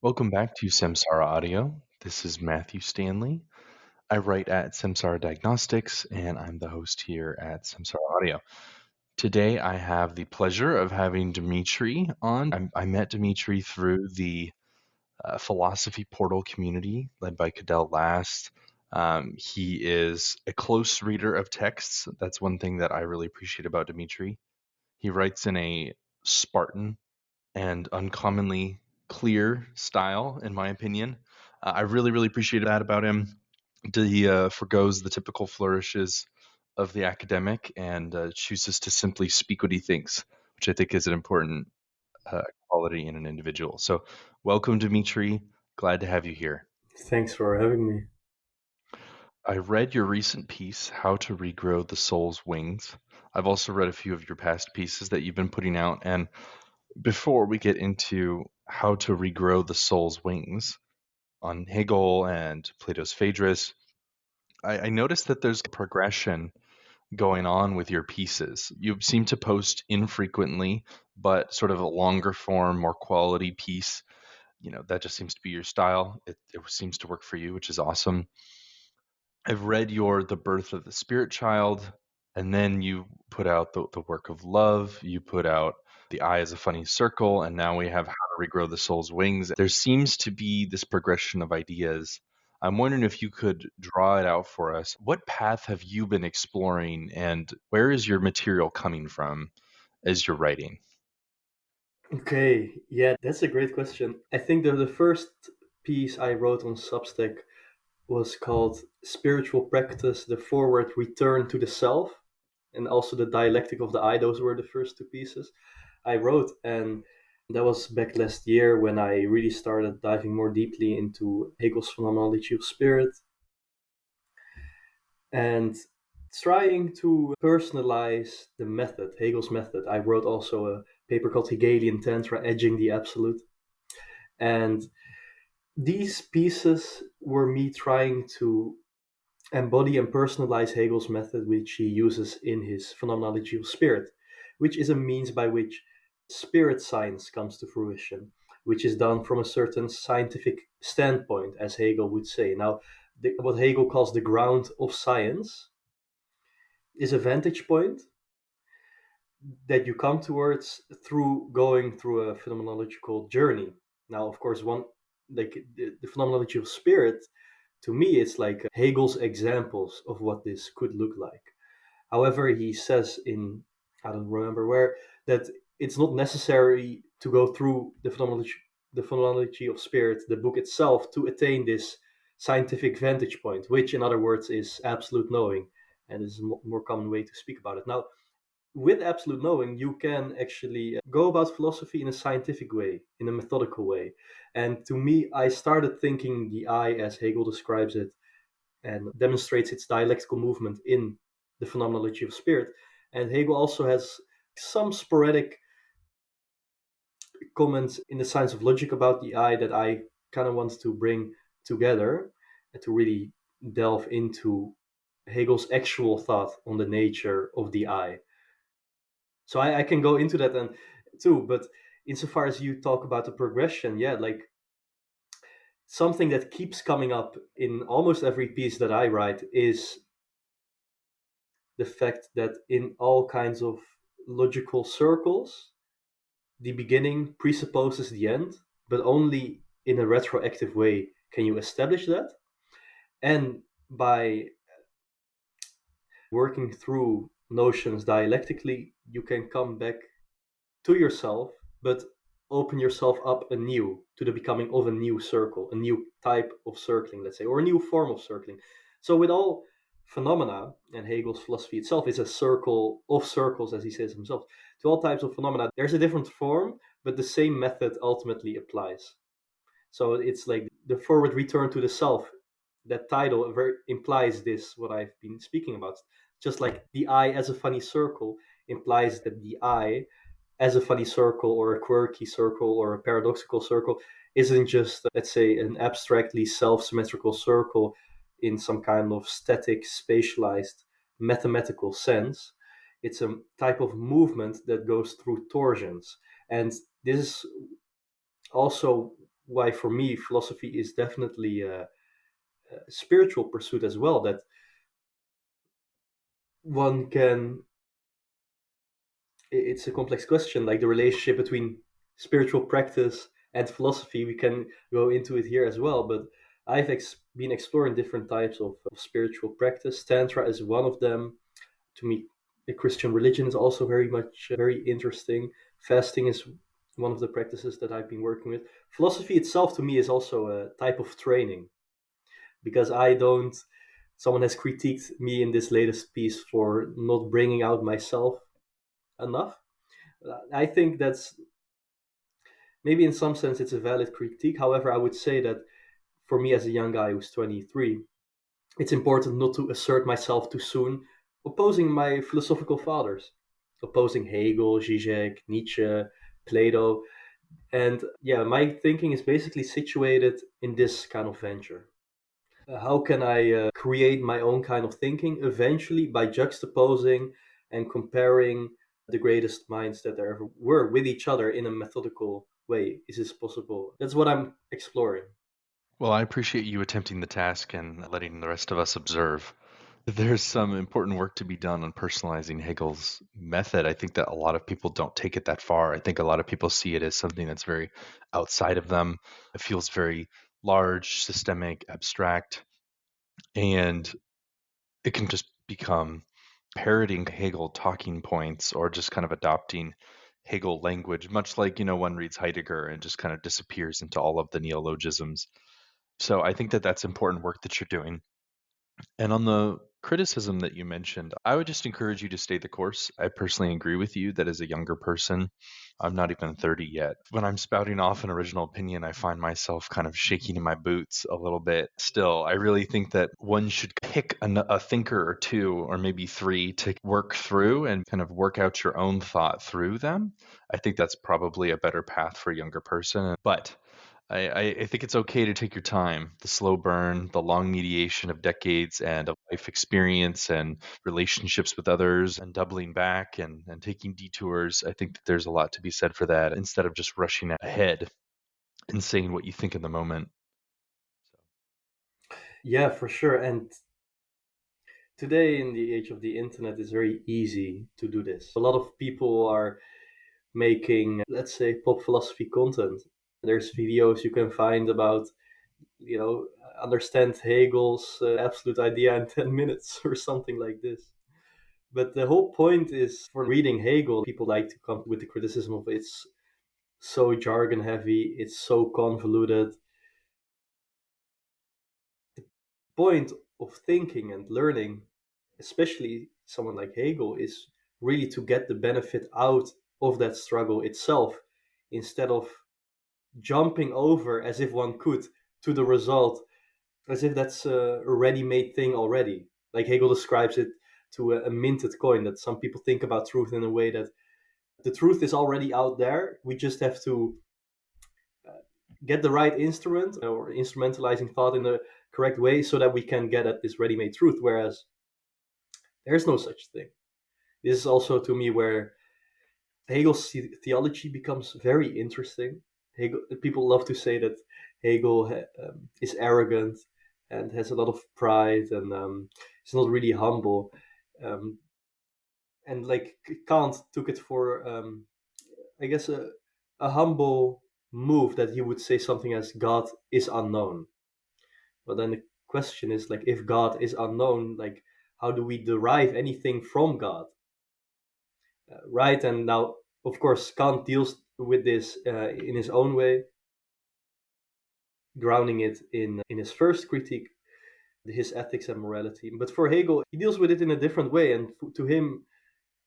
Welcome back to Samsara Audio. This is Matthew Stanley. I write at Samsara Diagnostics, and I'm the host here at Samsara Audio. Today, I have the pleasure of having Dimitri on. I met Dimitri through the philosophy portal community led by Cadell Last. He is a close reader of texts. That's one thing that I really appreciate about Dimitri. He writes in a Spartan and uncommonly clear style, in my opinion. I really appreciate that about him. He forgoes the typical flourishes of the academic and chooses to simply speak what he thinks, which I think is an important quality in an individual. So, welcome, Dimitri. Glad to have you here. Thanks for having me. I read your recent piece, How to Regrow the Soul's Wings. I've also read a few of your past pieces that you've been putting out, and before we get into how to regrow the soul's wings on Hegel and Plato's Phaedrus, I noticed that there's a progression going on with your pieces. You seem to post infrequently, but sort of a longer form, more quality piece. That just seems to be your style. It seems to work for you, which is awesome. I've read your The Birth of the Spirit Child, and then you put out the work of love. You put out The Eye is a Funny Circle, and now we have How to Regrow the Soul's Wings. There seems to be this progression of ideas. I'm wondering if you could draw it out for us. What path have you been exploring, and where is your material coming from as you're writing? Okay, yeah, that's a great question. I think the first piece I wrote on Substack was called Spiritual Practice, the Forward Return to the Self, and also the Dialectic of the Eye. Those were the first two pieces I wrote. And that was back last year when I really started diving more deeply into Hegel's phenomenology of spirit and trying to personalize the method, Hegel's method. I wrote also a paper called Hegelian Tantra, Edging the Absolute. And these pieces were me trying to embody and personalize Hegel's method, which he uses in his Phenomenology of Spirit, which is a means by which spirit science comes to fruition, which is done from a certain scientific standpoint, as Hegel would say. Now, what Hegel calls the ground of science is a vantage point that you come towards through going through a phenomenological journey. Now, of course, one like the phenomenology of spirit, to me, it's like Hegel's examples of what this could look like. However, he says in, I don't remember where, that it's not necessary to go through the phenomenology of spirit, the book itself, to attain this scientific vantage point, which, in other words, is absolute knowing, and is a more common way to speak about it. Now, with absolute knowing, you can actually go about philosophy in a scientific way, in a methodical way. And to me, I started thinking the eye, as Hegel describes it, and demonstrates its dialectical movement in the phenomenology of spirit. And Hegel also has some sporadic comments in the science of logic about the eye that I kind of want to bring together and to really delve into Hegel's actual thought on the nature of the eye. So I can go into that and too, but insofar as you talk about the progression, yeah, like something that keeps coming up in almost every piece that I write is the fact that in all kinds of logical circles, the beginning presupposes the end, but only in a retroactive way can you establish that. And by working through notions dialectically, you can come back to yourself, but open yourself up anew to the becoming of a new circle, a new type of circling, let's say, or a new form of circling. So, with all phenomena, and Hegel's philosophy itself is a circle of circles, as he says himself, to all types of phenomena, there's a different form, but the same method ultimately applies. So, it's like the forward return to the self. That title implies this, what I've been speaking about. Just like the eye as a funny circle implies that the eye as a funny circle or a quirky circle or a paradoxical circle isn't just, let's say, an abstractly self-symmetrical circle in some kind of static, spatialized, mathematical sense. It's a type of movement that goes through torsions. And this is also why for me philosophy is definitely a spiritual pursuit as well. That one can, it's a complex question, like the relationship between spiritual practice and philosophy. We can go into it here as well, but I've been exploring different types of spiritual practice. Tantra is one of them. To me, the Christian religion is also very interesting. Fasting is one of the practices that I've been working with. Philosophy itself, to me, is also a type of training, because I don't. Someone has critiqued me in this latest piece for not bringing out myself enough. I think that's maybe in some sense it's a valid critique. However, I would say that for me as a young guy who's 23, it's important not to assert myself too soon, opposing my philosophical fathers, opposing Hegel, Zizek, Nietzsche, Plato. And yeah, my thinking is basically situated in this kind of venture. How can I create my own kind of thinking eventually by juxtaposing and comparing the greatest minds that there ever were with each other in a methodical way? Is this possible? That's what I'm exploring. Well, I appreciate you attempting the task and letting the rest of us observe. There's some important work to be done on personalizing Hegel's method. I think that a lot of people don't take it that far. I think a lot of people see it as something that's very outside of them. It feels very large, systemic, abstract, and it can just become parroting Hegel talking points or just kind of adopting Hegel language, much like, one reads Heidegger and just kind of disappears into all of the neologisms. So I think that that's important work that you're doing. And on the criticism that you mentioned, I would just encourage you to stay the course. I personally agree with you that as a younger person, I'm not even 30 yet. When I'm spouting off an original opinion, I find myself kind of shaking in my boots a little bit. Still, I really think that one should pick a thinker or two, or maybe three, to work through and kind of work out your own thought through them. I think that's probably a better path for a younger person. But I think it's okay to take your time. The slow burn, the long mediation of decades and of life experience and relationships with others and doubling back and taking detours. I think that there's a lot to be said for that instead of just rushing ahead and saying what you think in the moment. Yeah, for sure. And today, in the age of the internet, it's very easy to do this. A lot of people are making, let's say, pop philosophy content. There's videos you can find about, you know, understand Hegel's absolute idea in 10 minutes or something like this. But the whole point is, for reading Hegel, people like to come with the criticism of it's so jargon heavy, it's so convoluted. Point of thinking and learning, especially someone like Hegel, is really to get the benefit out of that struggle itself instead of jumping over as if one could to the result, as if that's a ready-made thing already. Like Hegel describes it to a minted coin, that some people think about truth in a way that the truth is already out there. We just have to get the right instrument or instrumentalizing thought in the correct way so that we can get at this ready-made truth. Whereas there's no such thing. This is also to me where Hegel's theology becomes very interesting. People love to say that Hegel is arrogant and has a lot of pride and is not really humble. Um, and like Kant took it for, I guess, a humble move that he would say something as God is unknown. But then the question is, like, if God is unknown, like, how do we derive anything from God? Right? And now, of course, Kant deals with this in his own way, grounding it in his first critique, his ethics and morality. But for Hegel, he deals with it in a different way, and to him,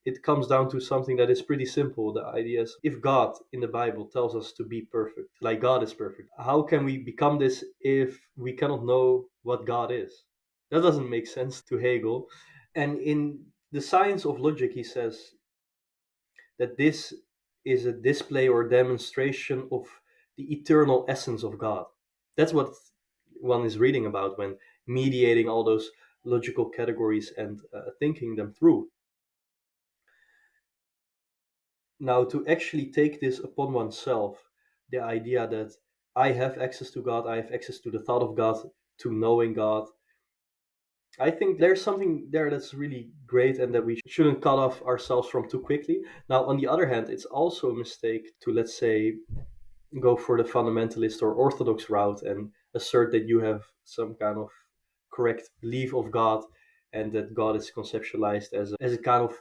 it comes down to something that is pretty simple. The idea is, if God in the Bible tells us to be perfect, like God is perfect, how can we become this if we cannot know what God is? That doesn't make sense to Hegel. And in the science of logic, he says that this is a display or demonstration of the eternal essence of God. That's what one is reading about when mediating all those logical categories and thinking them through. Now, to actually take this upon oneself, the idea that I have access to God, I have access to the thought of God, to knowing God. I think there's something there that's really great and that we shouldn't cut off ourselves from too quickly. Now, on the other hand, it's also a mistake to, let's say, go for the fundamentalist or orthodox route and assert that you have some kind of correct belief of God and that God is conceptualized as a kind of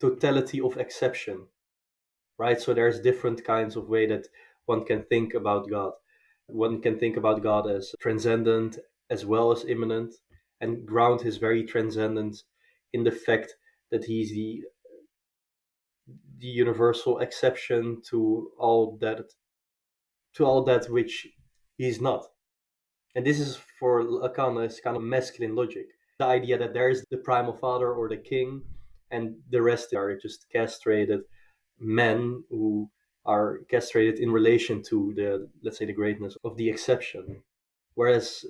totality of exception, right? So there's different kinds of way that one can think about God. One can think about God as transcendent as well as immanent, and ground his very transcendence in the fact that he's the universal exception to all that which he's not. And this is for Lacan as kind of masculine logic. The idea that there is the primal father or the king, and the rest are just castrated men who are castrated in relation to the, let's say, the greatness of the exception. Whereas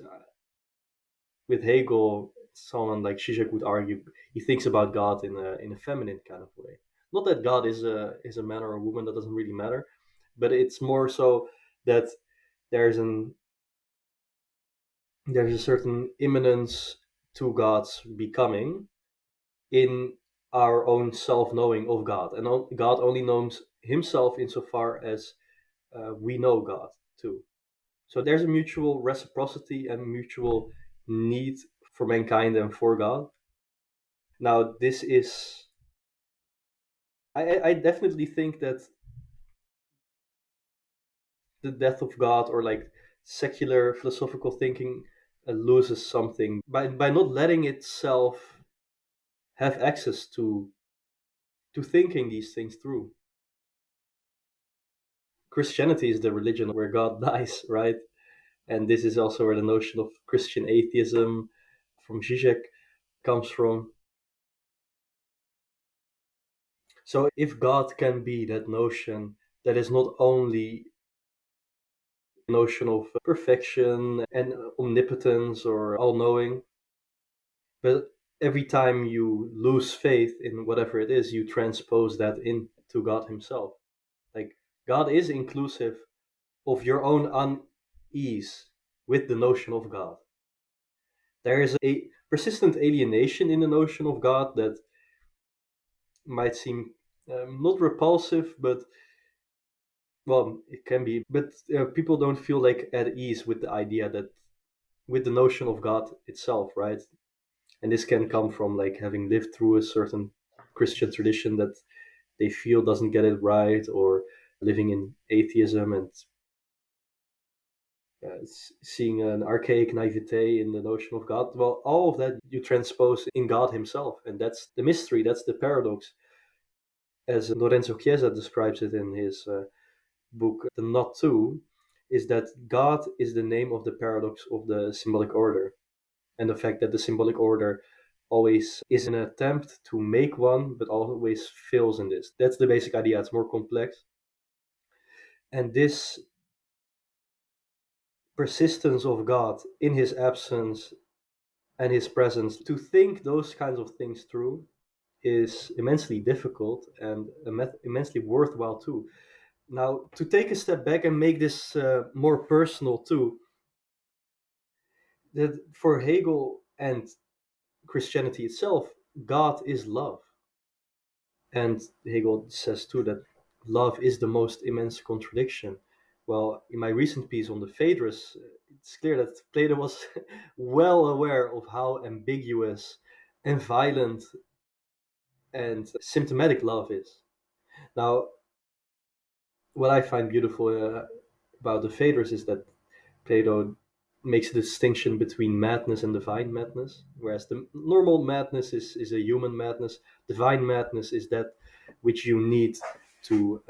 with Hegel, someone like Zizek would argue, he thinks about God in a feminine kind of way. Not that God is a man or a woman, that doesn't really matter, but it's more so that there's an there's a certain immanence to God's becoming in our own self-knowing of God, and God only knows Himself insofar as we know God too. So there's a mutual reciprocity and mutual need for mankind and for God. Now, this is, I definitely think that the death of God or like secular philosophical thinking loses something by not letting itself have access to thinking these things through. Christianity is the religion where God dies, right? And this is also where the notion of Christian atheism from Zizek comes from. So if God can be that notion that is not only a notion of perfection and omnipotence or all-knowing, but every time you lose faith in whatever it is, you transpose that into God Himself. Like, God is inclusive of your own unease with the notion of God. There is a persistent alienation in the notion of God that might seem not repulsive, but well, it can be. But people don't feel like at ease with the idea that with the notion of God itself, right? And this can come from like having lived through a certain Christian tradition that they feel doesn't get it right, or living in atheism and seeing an archaic naivete in the notion of God. Well, all of that you transpose in God Himself, and that's the mystery, that's the paradox, as Lorenzo Chiesa describes it in his book, The Not To, is that God is the name of the paradox of the symbolic order, and the fact that the symbolic order always is an attempt to make one, but always fails in this. That's the basic idea. It's more complex. And this persistence of God in His absence and His presence, to think those kinds of things through is immensely difficult and immensely worthwhile too. Now, to take a step back and make this more personal too, that for Hegel and Christianity itself, God is love. And Hegel says too that love is the most immense contradiction. Well, in my recent piece on the Phaedrus, it's clear that Plato was well aware of how ambiguous and violent and symptomatic love is. Now, what I find beautiful about the Phaedrus is that Plato makes a distinction between madness and divine madness, whereas the normal madness is a human madness. Divine madness is that which you need to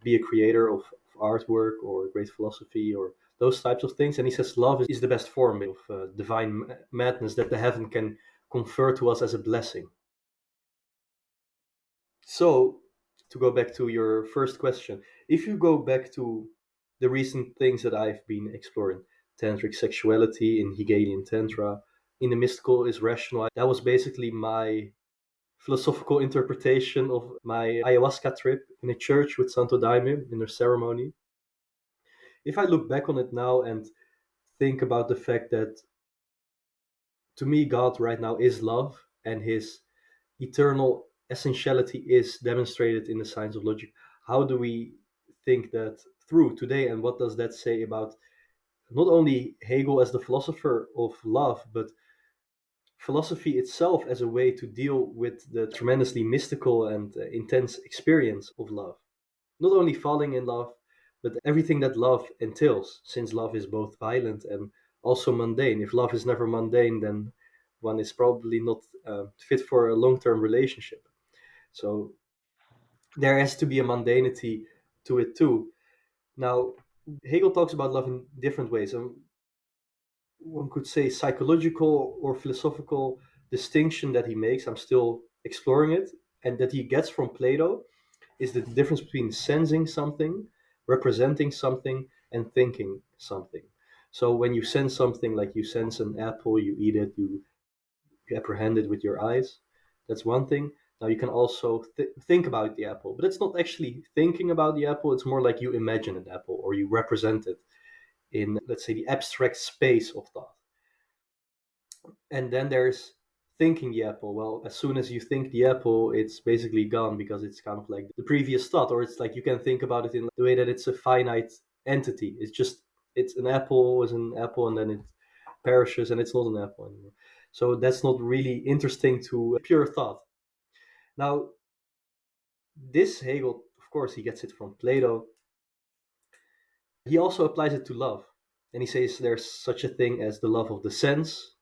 be a creator of artwork or great philosophy or those types of things. And he says love is the best form of divine madness that the heaven can confer to us as a blessing. So, to go back to your first question, if you go back to the recent things that I've been exploring, tantric sexuality in Hegelian Tantra, in the mystical is rational, that was basically my philosophical interpretation of my ayahuasca trip in a church with Santo Daime in their ceremony. If I look back on it now and think about the fact that, to me, God right now is love, and his eternal essentiality is demonstrated in the science of logic, how do we think that through today? And what does that say about not only Hegel as the philosopher of love, but philosophy itself as a way to deal with the tremendously mystical and intense experience of love? Not only falling in love, but everything that love entails, since love is both violent and also mundane. If love is never mundane, then one is probably not fit for a long term relationship. So there has to be a mundanity to it too. Now, Hegel talks about love in different ways. One could say psychological or philosophical distinction that he makes. I'm still exploring it, and that he gets from Plato is the difference between sensing something, representing something, and thinking something. So when you sense something, like you sense an apple, you eat it, you apprehend it with your eyes, that's one thing. Now you can also think about the apple, but it's not actually thinking about the apple. It's more like you imagine an apple, or you represent it in, let's say, the abstract space of thought. And then there's thinking the apple. Well, as soon as you think the apple, it's basically gone, because it's kind of like the previous thought, or it's like you can think about it in the way that it's a finite entity. It's just, it's an apple is an apple, and then it perishes and it's not an apple anymore. So that's not really interesting to pure thought. Now, this Hegel, of course, he gets it from Plato. He also applies it to love. And he says there's such a thing as the love of the sense.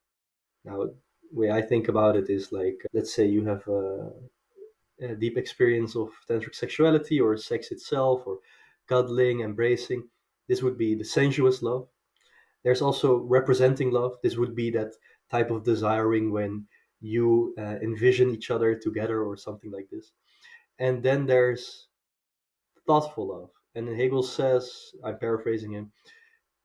Now, the way I think about it is like, let's say you have a deep experience of tantric sexuality, or sex itself, or cuddling, embracing. This would be the sensuous love. There's also representing love. This would be that type of desiring when you envision each other together, or something like this. And then there's thoughtful love. And Hegel says, I'm paraphrasing him,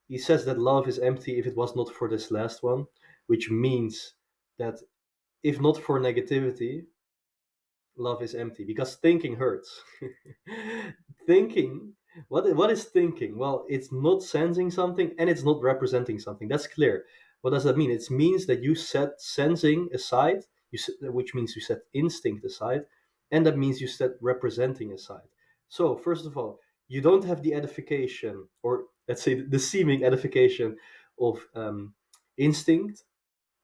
he says that love is empty if it was not for this last one, which means that if not for negativity, love is empty, because thinking hurts. Thinking, what is thinking? Well, it's not sensing something, and it's not representing something. That's clear. What does that mean? It means that you set sensing aside, which means you set instinct aside, and that means you set representing aside. So first of all, you don't have the edification, or let's say the seeming edification of instinct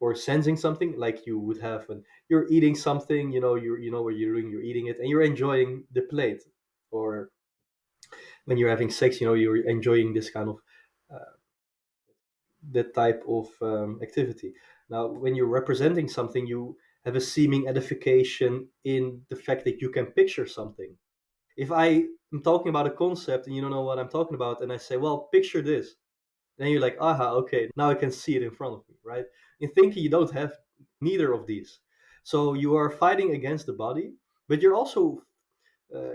or sensing something, like you would have when you're eating something. You know what you're doing, you're eating it and you're enjoying the plate. Or when you're having sex, you're enjoying this kind of that type of activity. Now, when you're representing something, you have a seeming edification in the fact that you can picture something. If I am talking about a concept and you don't know what I'm talking about, and I say, well, picture this, then you're like, aha, okay, now I can see it in front of me, right? In thinking, you don't have neither of these. So you are fighting against the body, but you're also,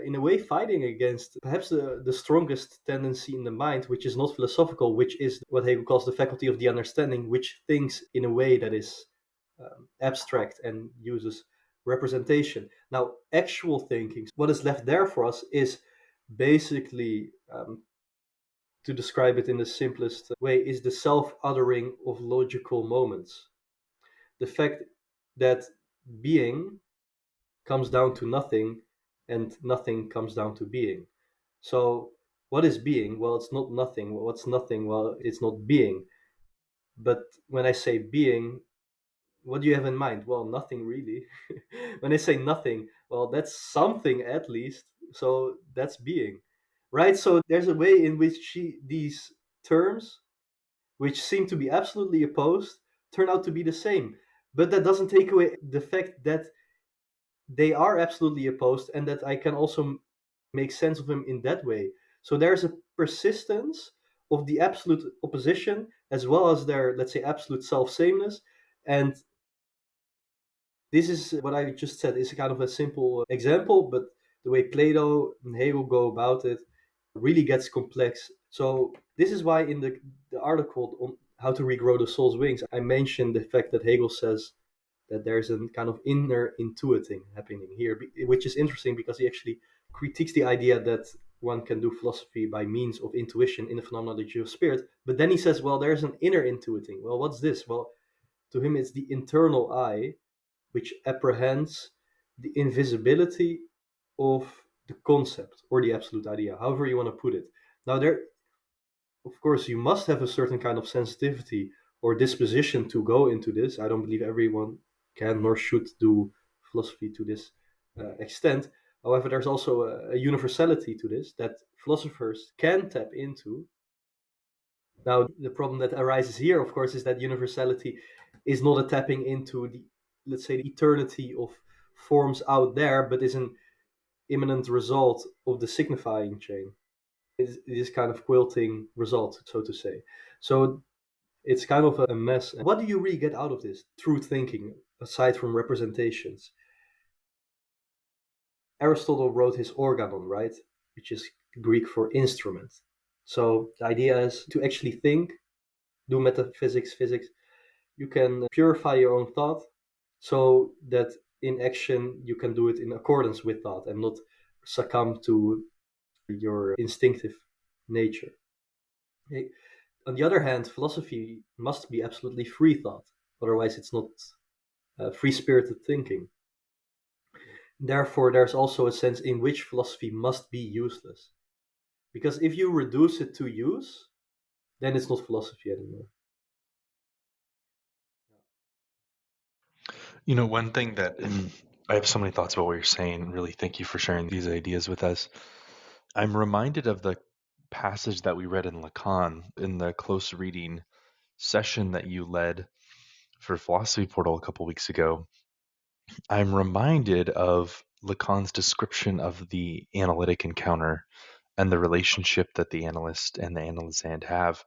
in a way, fighting against perhaps the strongest tendency in the mind, which is not philosophical, which is what Hegel calls the faculty of the understanding, which thinks in a way that is abstract and uses representation. Now, actual thinking, what is left there for us is basically, to describe it in the simplest way, is the self-othering of logical moments. The fact that being comes down to nothing, and nothing comes down to being. So, what is being? Well, it's not nothing. What's nothing? Well, it's not being. But when I say being, what do you have in mind? Well, nothing really. When I say nothing, well, that's something at least. So that's being, right? So there's a way in which these terms, which seem to be absolutely opposed, turn out to be the same. But that doesn't take away the fact that they are absolutely opposed, and that I can also make sense of them in that way. So there's a persistence of the absolute opposition, as well as their, let's say, absolute self sameness. And this is what I just said is kind of a simple example, but the way Plato and Hegel go about it really gets complex. So this is why in the article on how to regrow the soul's wings, I mentioned the fact that Hegel says that there's a kind of inner intuiting happening here, which is interesting because he actually critiques the idea that one can do philosophy by means of intuition in the phenomenology of spirit. But then he says, well, there's an inner intuiting. Well, what's this? Well, to him, it's the internal eye which apprehends the invisibility of the concept or the absolute idea, however you want to put it. Now, there, of course, you must have a certain kind of sensitivity or disposition to go into this. I don't believe everyone can nor should do philosophy to this extent. However, there's also a universality to this that philosophers can tap into. Now, the problem that arises here, of course, is that universality is not a tapping into the, let's say, the eternity of forms out there, but is an imminent result of the signifying chain. It is kind of quilting result, so to say. So it's kind of a mess. What do you really get out of this truth thinking, aside from representations? Aristotle wrote his organon, right? Which is Greek for instrument. So the idea is to actually think, do metaphysics, physics. You can purify your own thought so that in action you can do it in accordance with thought and not succumb to your instinctive nature. Okay. On the other hand, philosophy must be absolutely free thought, otherwise it's not free-spirited thinking. Therefore, there's also a sense in which philosophy must be useless. Because if you reduce it to use, then it's not philosophy anymore. One thing that I have so many thoughts about what you're saying. Really, thank you for sharing these ideas with us. I'm reminded of the passage that we read in Lacan in the close reading session that you led for Philosophy Portal a couple weeks ago. I'm reminded of Lacan's description of the analytic encounter and the relationship that the analyst and the analysand have,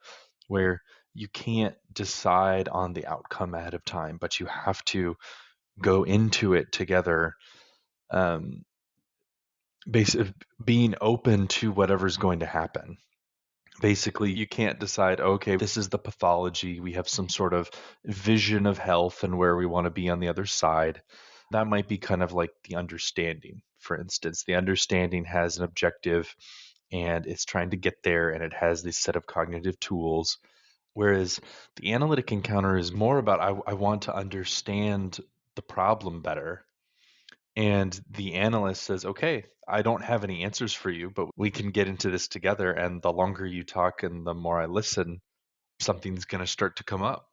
where you can't decide on the outcome ahead of time, but you have to go into it together, basically being open to whatever's going to happen. Basically, you can't decide, okay, this is the pathology. We have some sort of vision of health and where we want to be on the other side. That might be kind of like the understanding, for instance. The understanding has an objective and it's trying to get there and it has this set of cognitive tools. Whereas the analytic encounter is more about, I want to understand the problem better. And the analyst says, okay, I don't have any answers for you, but we can get into this together. And the longer you talk and the more I listen, something's going to start to come up.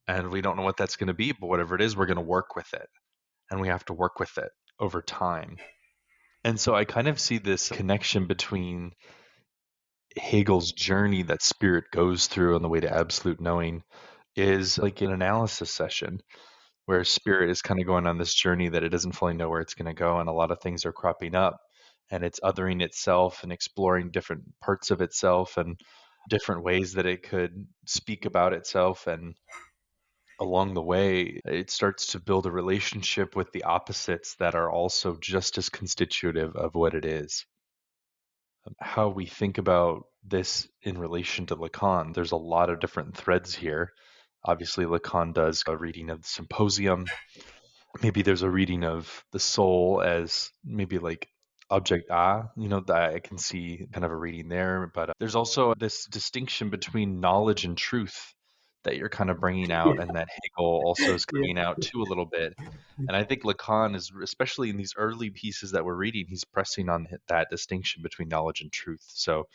And we don't know what that's going to be, but whatever it is, we're going to work with it. And we have to work with it over time. And so I kind of see this connection between Hegel's journey that spirit goes through on the way to absolute knowing is like an analysis session where spirit is kind of going on this journey that it doesn't fully know where it's going to go, and a lot of things are cropping up and it's othering itself and exploring different parts of itself and different ways that it could speak about itself. And along the way it starts to build a relationship with the opposites that are also just as constitutive of what it is. How we think about this in relation to Lacan, there's a lot of different threads here. Obviously, Lacan does a reading of the Symposium. Maybe there's a reading of the soul as maybe like object that I can see kind of a reading there. But there's also this distinction between knowledge and truth that you're kind of bringing out, Yeah, and that Hegel also is yeah. bringing out too a little bit. And I think Lacan is, especially in these early pieces that we're reading, he's pressing on that distinction between knowledge and truth. So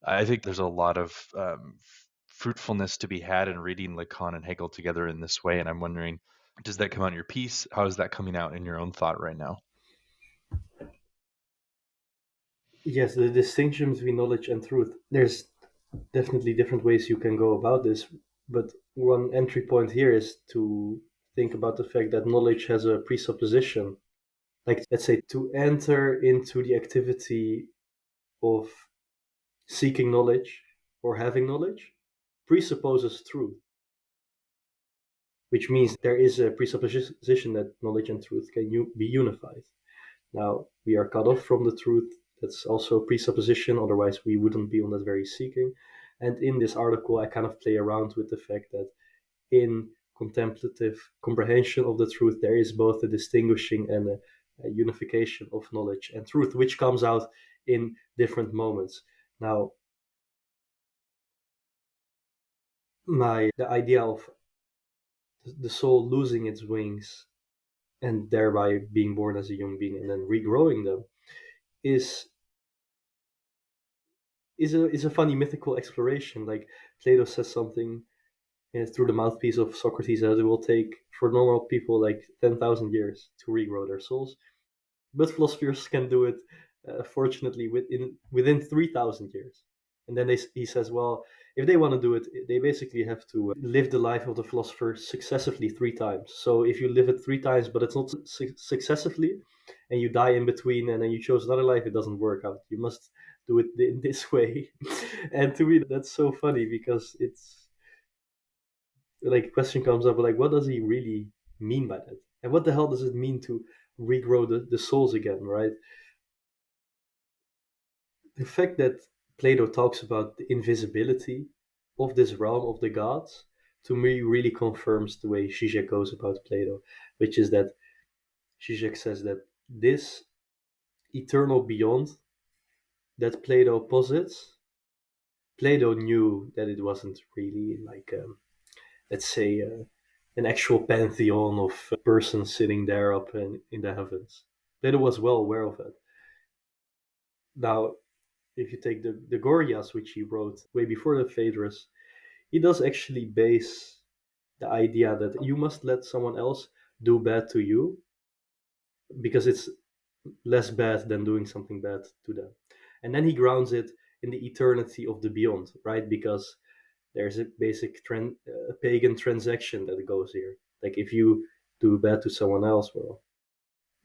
I think there's a lot of fruitfulness to be had in reading Lacan and Hegel together in this way. And I'm wondering, does that come out in your piece? How is that coming out in your own thought right now? Yes, the distinction between knowledge and truth. There's definitely different ways you can go about this, but one entry point here is to think about the fact that knowledge has a presupposition. Like, let's say, to enter into the activity of seeking knowledge or having knowledge presupposes truth, which means there is a presupposition that knowledge and truth can be unified. Now, we are cut off from the truth. That's also a presupposition, otherwise, we wouldn't be on that very seeking. And in this article, I kind of play around with the fact that in contemplative comprehension of the truth, there is both a distinguishing and a unification of knowledge and truth, which comes out in different moments. Now, the idea of the soul losing its wings and thereby being born as a human being and then regrowing them is is a funny mythical exploration. Like Plato says something through the mouthpiece of Socrates that it will take for normal people like 10,000 years to regrow their souls, but philosophers can do it, fortunately, within 3,000 years. And then he says, well, if they want to do it, they basically have to live the life of the philosopher successively 3 times. So if you live it 3 times, but it's not successively, and you die in between, and then you chose another life, it doesn't work out. You must do it in this way. And to me, that's so funny because it's like a question comes up like, what does he really mean by that? And what the hell does it mean to regrow the souls again, right? The fact that Plato talks about the invisibility of this realm of the gods, to me, really confirms the way Zizek goes about Plato, which is that Zizek says that this eternal beyond that Plato posits, Plato knew that it wasn't really like, let's say, an actual pantheon of persons sitting there up in the heavens. Plato was well aware of it. Now, if you take the Gorgias, which he wrote way before the Phaedrus, he does actually base the idea that you must let someone else do bad to you because it's less bad than doing something bad to them. And then he grounds it in the eternity of the beyond, right? Because there's a basic pagan transaction that goes here. Like if you do bad to someone else, well,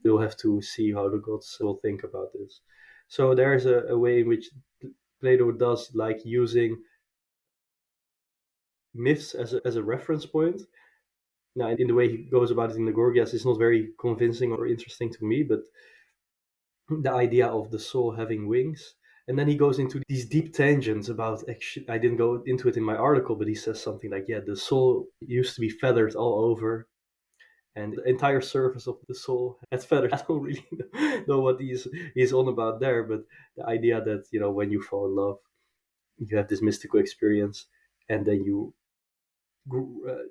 you'll have to see how the gods will think about this. So there's a way in which Plato does like using myths as a reference point. Now, in the way he goes about it in the Gorgias, it's not very convincing or interesting to me, but the idea of the soul having wings. And then he goes into these deep tangents about, actually, I didn't go into it in my article, but he says something like, yeah, the soul used to be feathered all over, and the entire surface of the soul has feathers. I don't really know what he's on about there, but the idea that, when you fall in love, you have this mystical experience, and then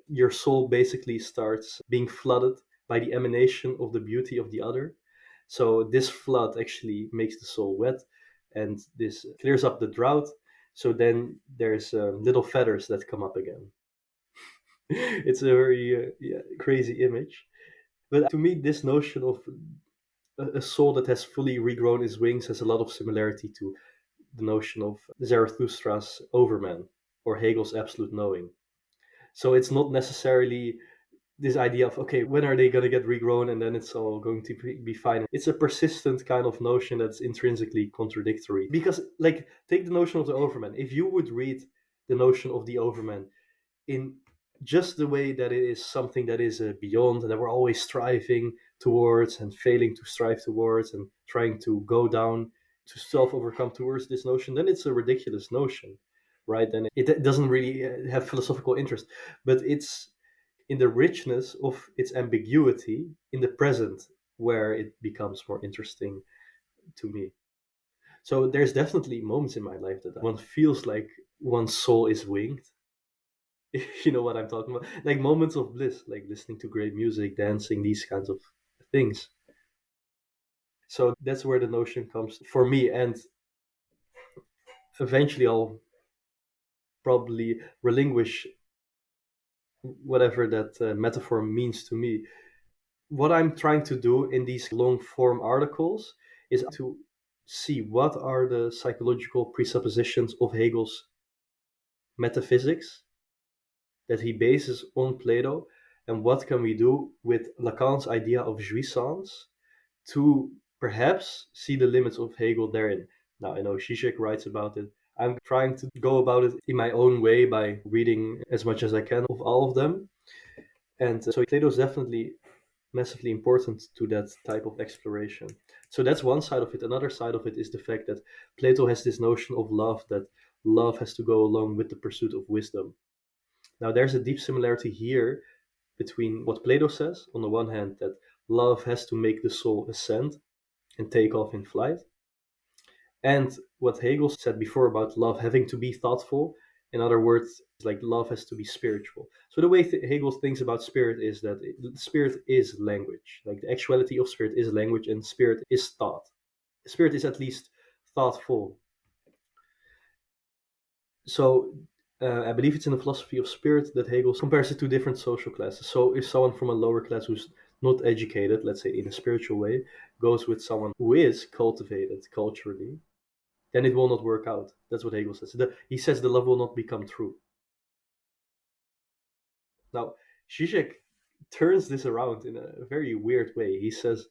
your soul basically starts being flooded by the emanation of the beauty of the other. So this flood actually makes the soul wet, and this clears up the drought. So then there's little feathers that come up again. It's a very crazy image. But to me, this notion of a soul that has fully regrown its wings has a lot of similarity to the notion of Zarathustra's overman or Hegel's absolute knowing. So it's not necessarily this idea of, okay, when are they going to get regrown and then it's all going to be fine. It's a persistent kind of notion that's intrinsically contradictory. Because, like, take the notion of the overman. If you would read the notion of the overman in just the way that it is something that is beyond and that we're always striving towards and failing to strive towards and trying to go down to self overcome towards this notion, then it's a ridiculous notion, right? Then it doesn't really have philosophical interest, but it's in the richness of its ambiguity in the present where it becomes more interesting to me. So there's definitely moments in my life that one feels like one's soul is winged. If you know what I'm talking about. Like moments of bliss, like listening to great music, dancing, these kinds of things. So that's where the notion comes for me. And eventually I'll probably relinquish whatever that metaphor means to me. What I'm trying to do in these long form articles is to see what are the psychological presuppositions of Hegel's metaphysics that he bases on Plato, and what can we do with Lacan's idea of jouissance to perhaps see the limits of Hegel therein. Now, I know Zizek writes about it. I'm trying to go about it in my own way by reading as much as I can of all of them. And so Plato is definitely massively important to that type of exploration. So that's one side of it. Another side of it is the fact that Plato has this notion of love, that love has to go along with the pursuit of wisdom. Now, there's a deep similarity here between what Plato says, on the one hand, that love has to make the soul ascend and take off in flight, And what Hegel said before about love having to be thoughtful, in other words, like love has to be spiritual. So the way Hegel thinks about spirit is that spirit is language. Like the actuality of spirit is language, and spirit is thought. Spirit is at least thoughtful. So I believe it's in the philosophy of spirit that Hegel compares it to different social classes. So if someone from a lower class who's not educated, let's say in a spiritual way, goes with someone who is cultivated culturally, then it will not work out. That's what Hegel says. He says the love will not become true. Now, Zizek turns this around in a very weird way. He says,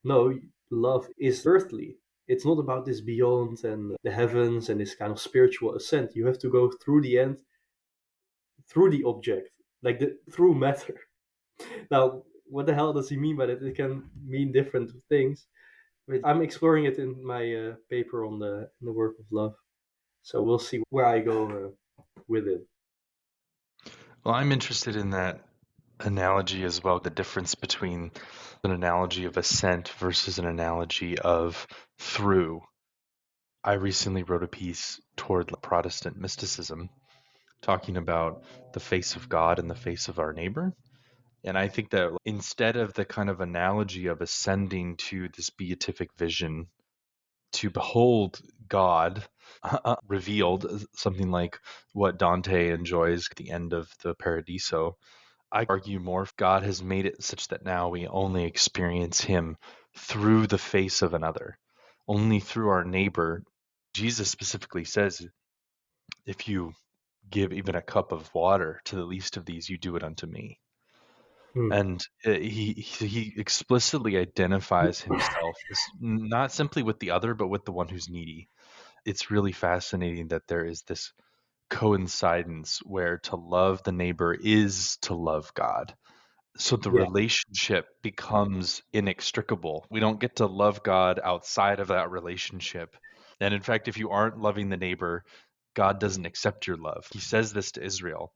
no, love is earthly. It's not about this beyond and the heavens and this kind of spiritual ascent. You have to go through the end, through the object, like through matter. Now, what the hell does he mean by that? It can mean different things. But I'm exploring it in my paper on the work of love. So we'll see where I go with it. Well, I'm interested in that analogy as well, the difference between an analogy of ascent versus an analogy of through. I recently wrote a piece toward Protestant mysticism, talking about the face of God and the face of our neighbor. And I think that instead of the kind of analogy of ascending to this beatific vision to behold God revealed, something like what Dante enjoys at the end of the Paradiso, I argue more God has made it such that now we only experience him through the face of another, only through our neighbor. Jesus specifically says, if you give even a cup of water to the least of these, you do it unto me. Hmm. And he explicitly identifies himself as not simply with the other, but with the one who's needy. It's really fascinating that there is this coincidence where to love the neighbor is to love God. So the Yeah. relationship becomes inextricable. We don't get to love God outside of that relationship. And in fact, if you aren't loving the neighbor, God doesn't accept your love. He says this to Israel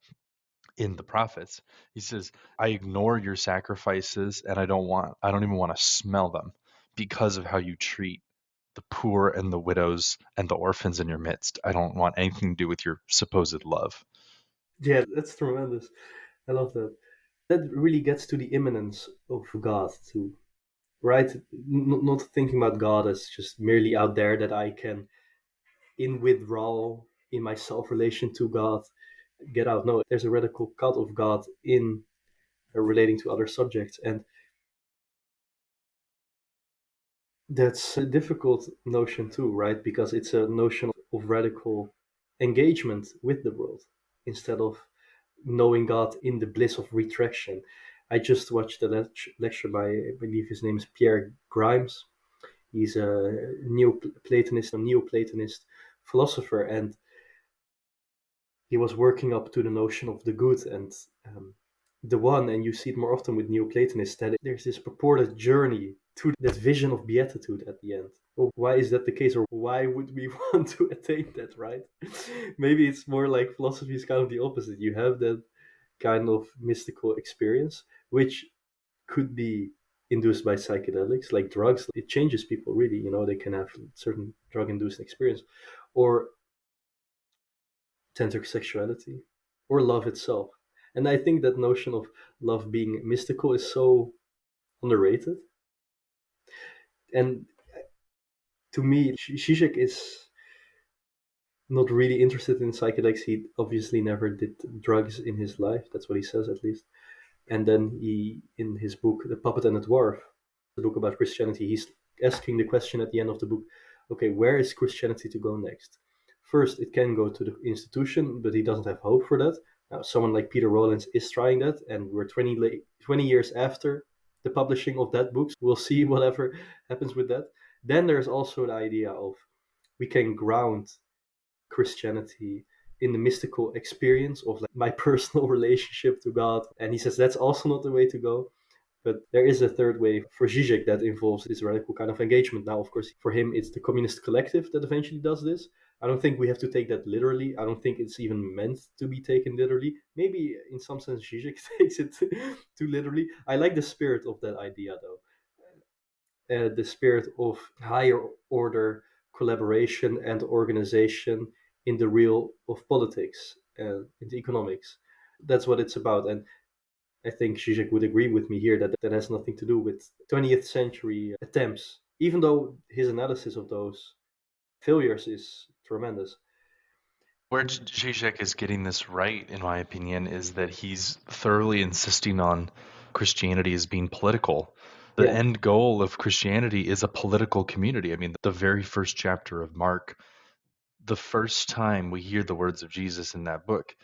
in the prophets. He says, I ignore your sacrifices and I don't even want to smell them because of how you treat the poor and the widows and the orphans in your midst. I don't want anything to do with your supposed love. Yeah, that's tremendous. I love that. That really gets to the immanence of God too, right? Not thinking about God as just merely out there that I can, in withdrawal in my self relation to God, get out. No, there's a radical cut of God in relating to other subjects, and that's a difficult notion too, right? Because it's a notion of radical engagement with the world instead of knowing God in the bliss of retraction. I just watched a lecture by, I believe his name is Pierre Grimes. He's a Neoplatonist philosopher, and he was working up to the notion of the good and the one. And you see it more often with Neoplatonists that there's this purported journey to that vision of beatitude at the end. Well, why is that the case, or why would we want to attain that, right? Maybe it's more like philosophy is kind of the opposite. You have that kind of mystical experience, which could be induced by psychedelics, like drugs. It changes people really. They can have certain drug-induced experience, or tantric sexuality, or love itself. And I think that notion of love being mystical is so underrated. And to me, Zizek is not really interested in psychedelics. He obviously never did drugs in his life. That's what he says, at least. And then he, in his book, The Puppet and the Dwarf, the book about Christianity, he's asking the question at the end of the book, okay, where is Christianity to go next? First, it can go to the institution, but he doesn't have hope for that. Now, someone like Peter Rollins is trying that, and we're 20 years after the publishing of that book. We'll see whatever happens with that. Then there's also the idea of we can ground Christianity in the mystical experience of like my personal relationship to God. And he says that's also not the way to go. But there is a third way for Zizek that involves this radical kind of engagement. Now, of course, for him, it's the communist collective that eventually does this. I don't think we have to take that literally. I don't think it's even meant to be taken literally. Maybe in some sense, Zizek takes it too literally. I like the spirit of that idea, though. The spirit of higher order collaboration and organization in the real of politics and in the economics. That's what it's about. And I think Zizek would agree with me here that that has nothing to do with 20th century attempts, even though his analysis of those failures is tremendous. Where Zizek is getting this right, in my opinion, is that he's thoroughly insisting on Christianity as being political. The Yeah. end goal of Christianity is a political community. I mean, the very first chapter of Mark, the first time we hear the words of Jesus in that book,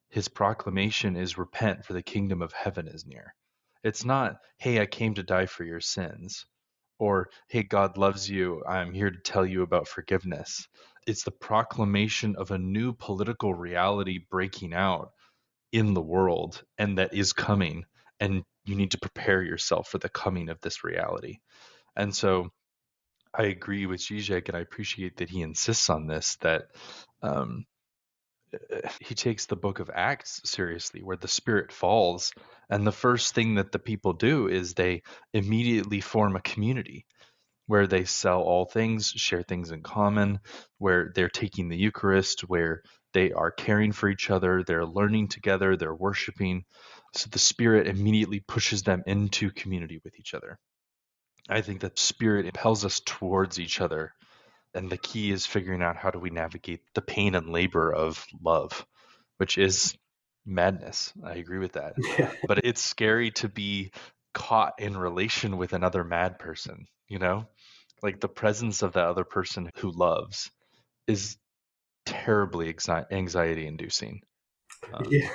his proclamation is repent, for the kingdom of heaven is near. It's not, hey, I came to die for your sins, or hey, God loves you, I'm here to tell you about forgiveness. It's the proclamation of a new political reality breaking out in the world and that is coming, and you need to prepare yourself for the coming of this reality. And so I agree with Zizek, and I appreciate that he insists on this, that um, he takes the book of Acts seriously, where the Spirit falls, and the first thing that the people do is they immediately form a community where they sell all things, share things in common, where they're taking the Eucharist, where they are caring for each other, they're learning together, they're worshiping. So the Spirit immediately pushes them into community with each other. I think that Spirit impels us towards each other. And the key is figuring out how do we navigate the pain and labor of love, which is madness. I agree with that. Yeah. But it's scary to be caught in relation with another mad person, you know? Like the presence of the other person who loves is terribly anxiety inducing. Um, Yeah.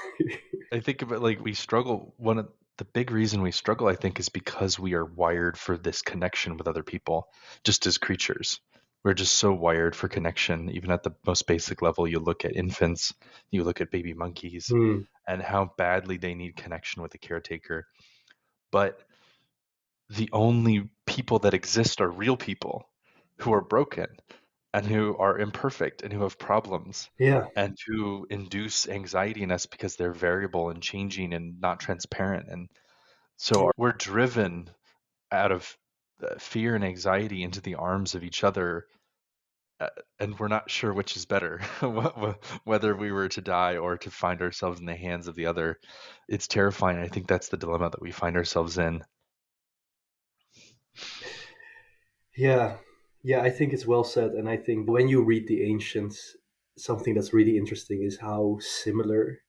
I think of it like we struggle. One of the big reason we struggle, I think, is because we are wired for this connection with other people, just as creatures. We're just so wired for connection, even at the most basic level. You look at infants, you look at baby monkeys, Hmm. and how badly they need connection with a caretaker. But the only people that exist are real people who are broken and who are imperfect and who have problems Yeah. and who induce anxiety in us because they're variable and changing and not transparent. And so we're driven out of fear and anxiety into the arms of each other. uh, And we're not sure which is better, whether we were to die or to find ourselves in the hands of the other. It's terrifying. I think that's the dilemma that we find ourselves in. Yeah. Yeah, I think it's well said. And I think when you read the ancients, something that's really interesting is how similar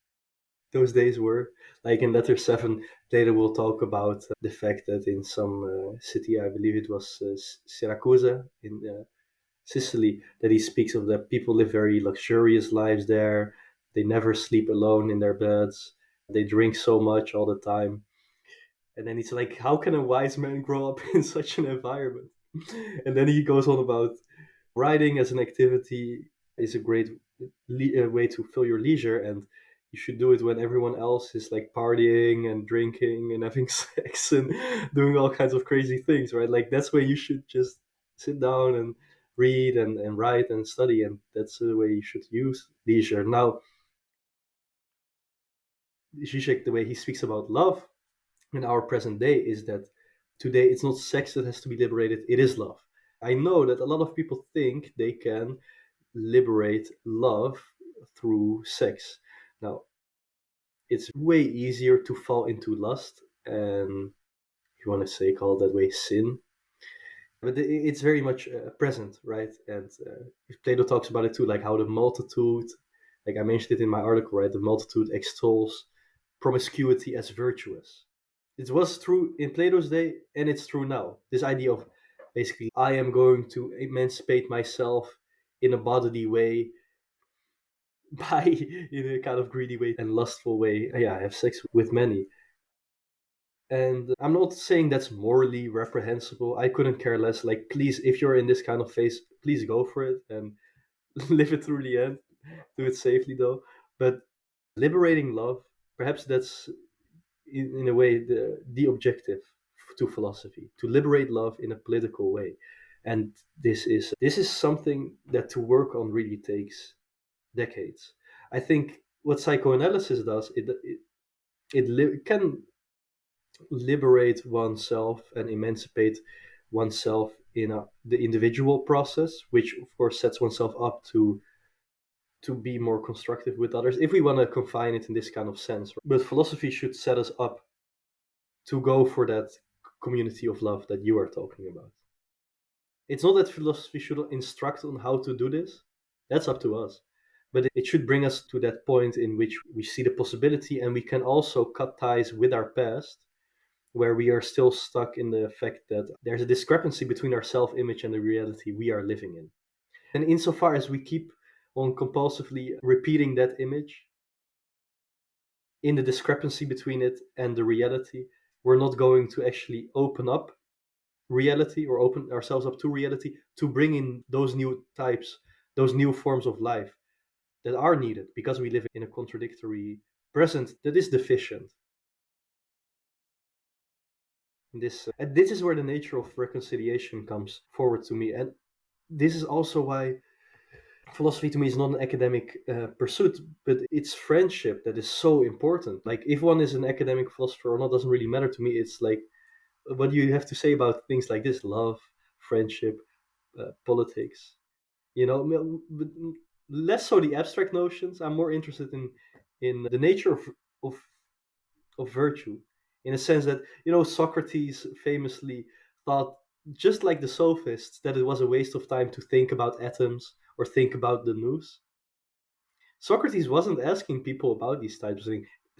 those days were. Like in letter 7, later we'll talk about the fact that in some city, I believe it was Syracuse in Sicily, that he speaks of that people live very luxurious lives there. They never sleep alone in their beds. They drink so much all the time. And then he's like, how can a wise man grow up in such an environment? And then he goes on about riding as an activity is a great way to fill your leisure, and you should do it when everyone else is like partying and drinking and having sex and doing all kinds of crazy things, right? Like that's where you should just sit down and read and write and study, and that's the way you should use leisure. Now, Zizek, the way he speaks about love in our present day is that today it's not sex that has to be liberated, it is love. I know that a lot of people think they can liberate love through sex. Now, it's way easier to fall into lust and, if you want to say, call it that way, sin. But it's very much present, right? And Plato talks about it too, like how the multitude, like I mentioned it in my article, right? The multitude extols promiscuity as virtuous. It was true in Plato's day, and it's true now. This idea of basically, I am going to emancipate myself in a bodily way by, in a kind of greedy way and lustful way, yeah, have sex with many. And I'm not saying that's morally reprehensible. I couldn't care less. Like, please, if you're in this kind of phase, please go for it and live it through the end. Do it safely, though. But liberating love, perhaps that's in a way the objective to philosophy, to liberate love in a political way. And this is something that to work on really takes decades. I think what psychoanalysis does, it can liberate oneself and emancipate oneself in the individual process, which of course sets oneself up to be more constructive with others, if we want to confine it in this kind of sense. But philosophy should set us up to go for that community of love that you are talking about. It's not that philosophy should instruct on how to do this, that's up to us. But it should bring us to that point in which we see the possibility and we can also cut ties with our past, where we are still stuck in the fact that there's a discrepancy between our self image and the reality we are living in. And insofar as we keep on compulsively repeating that image, in the discrepancy between it and the reality, we're not going to actually open up reality or open ourselves up to reality to bring in those new types, those new forms of life that are needed because we live in a contradictory present that is deficient. And this is where the nature of reconciliation comes forward to me. And this is also why philosophy to me is not an academic pursuit, but it's friendship that is so important. Like, if one is an academic philosopher or not doesn't really matter to me. It's like, what do you have to say about things like this? Love, friendship, politics. But less so the abstract notions. I'm more interested in the nature of of virtue, in a sense that Socrates famously thought, just like the sophists, that it was a waste of time to think about atoms or think about the nous. Socrates wasn't asking people about these types of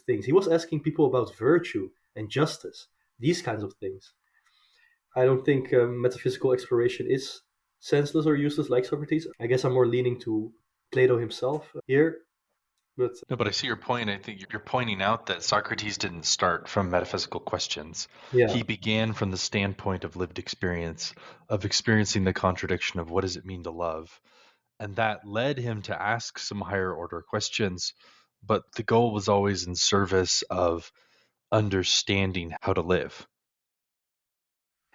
things. He was asking people about virtue and justice, these kinds of things. I don't think metaphysical exploration is senseless or useless like Socrates. I guess I'm more leaning to Plato himself here. But No, but I see your point. I think you're pointing out that Socrates didn't start from metaphysical questions. yeah, He began from the standpoint of lived experience, of experiencing the contradiction of what does it mean to love. And that led him to ask some higher order questions. But the goal was always in service of understanding how to live.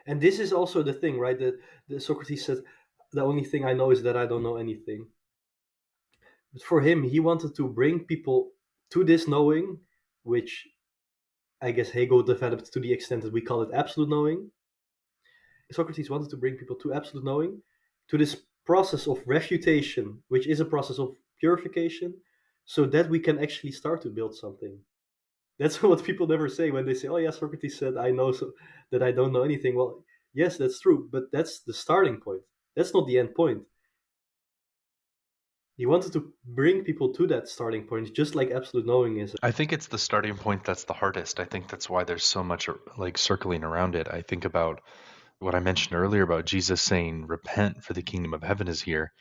and this is also the thing, right? That Socrates said, the only thing I know is that I don't know anything. But for him, he wanted to bring people to this knowing, which I guess Hegel developed to the extent that we call it absolute knowing. Socrates wanted to bring people to absolute knowing, to this process of refutation, which is a process of purification, so that we can actually start to build something. That's what people never say when they say, "Oh, yeah, Socrates said I know that I don't know anything." Well, yes, that's true, but that's the starting point. That's not the end point. He wanted to bring people to that starting point, just like absolute knowing is. I think it's the starting point that's the hardest. I think that's why there's so much like circling around it. I think about what I mentioned earlier about Jesus saying, repent for the kingdom of heaven is here.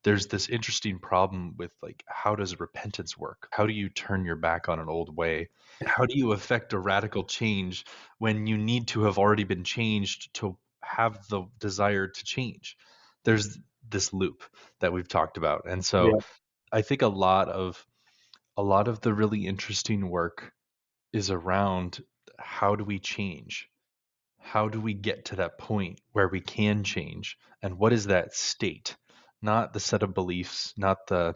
There's this interesting problem with like, how does repentance work? How do you turn your back on an old way? How do you affect a radical change when you need to have already been changed to have the desire to change? There's this loop that we've talked about. And so Yeah. I think a lot of the really interesting work is around how do we change? How do we get to that point where we can change? And what is that state? Not the set of beliefs, not the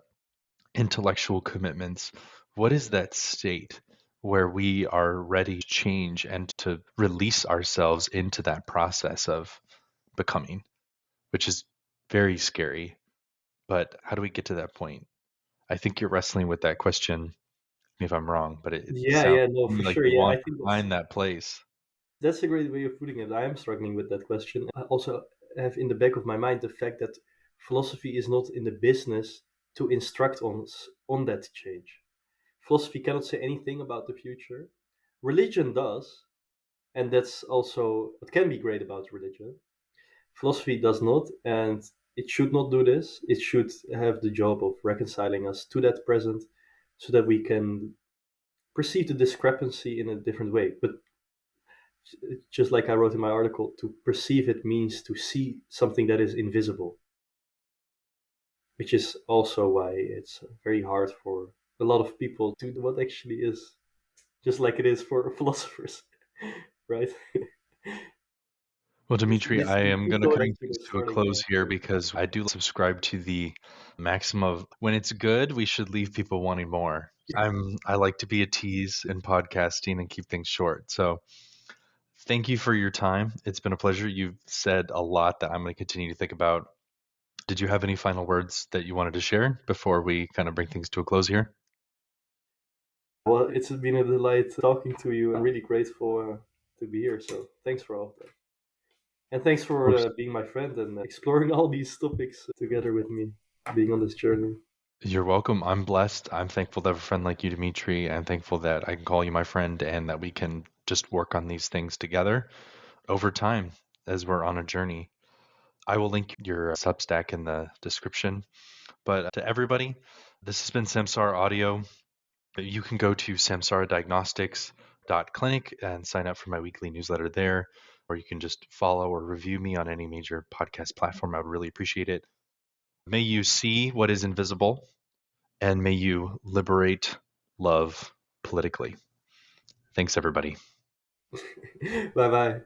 intellectual commitments. What is that state where we are ready to change and to release ourselves into that process of becoming, which is very scary. But how do we get to that point? I think you're wrestling with that question. If I'm wrong, but it Yeah, sounds yeah, no, to me for like sure. you Yeah, I want to think find that place. that's a great way of putting it. I am struggling with that question. I also have in the back of my mind the fact that philosophy is not in the business to instruct on that change. Philosophy cannot say anything about the future. Religion does, and that's also what can be great about religion. Philosophy does not, and it should not do this. It should have the job of reconciling us to that present so that we can perceive the discrepancy in a different way. But just like I wrote in my article, to perceive it means to see something that is invisible, which is also why it's very hard for a lot of people to do what actually is, just like it is for philosophers, right? Well, This Dimitri, this I these am two going to don't come actually go to a starting close here point. because I do subscribe to the maxim of when it's good, we should leave people wanting more. I like to be a tease in podcasting and keep things short. So Thank you for your time. It's been a pleasure. You've said a lot that I'm going to continue to think about. Did you have any final words that you wanted to share before we kind of bring things to a close here? Well, it's been a delight talking to you. I'm really grateful to be here. So thanks for all of that. And thanks Of for course. being my friend and exploring all these topics together with me, being on this journey. You're welcome. I'm blessed. I'm thankful to have a friend like you, Dimitri. I'm thankful that I can call you my friend and that we can just work on these things together over time as we're on a journey. I will link your Substack in the description. But to everybody, this has been Samsara Audio. You can go to samsaradiagnostics.clinic and sign up for my weekly newsletter there, or you can just follow or review me on any major podcast platform. I would really appreciate it. May you see what is invisible, and may you liberate love politically. Thanks, everybody. Bye bye.